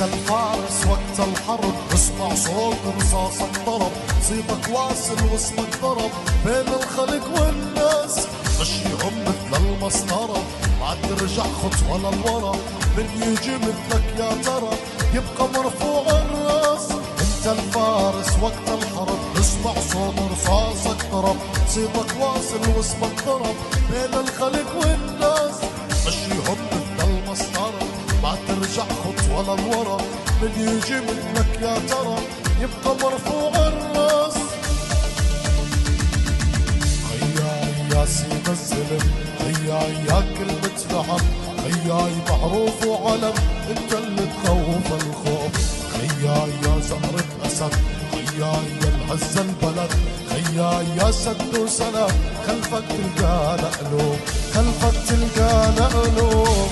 الفارس وقت الحرب، اسمع صوت رصاصك ضرب، صيتك واصل واسمك ضرب بين الخلق والناس، مشيهم مثل المسطرة ما ترجع خطوة للورا، من يجي مثلك يا ترى يبقى مرفوع الراس. انت الفارس وقت الحرب، اسمع صوت رصاصك ضرب، صيتك واصل واسمك ضرب بين الخلق والناس، مشيهم مثل المسطرة ما ترجع خطوة للورا، من يجي منك يا ترى يبقى مرفوع الراس. هيا سيد الزلم، هيا كلمة نعم، هيا معروف وعلم، انت اللي تخوف الخوف، هيا زهرة أسد، هيا العز البلد، هيا سد وسلام، خلفك تلقانا قلوب، خلفك تلقانا قلوب.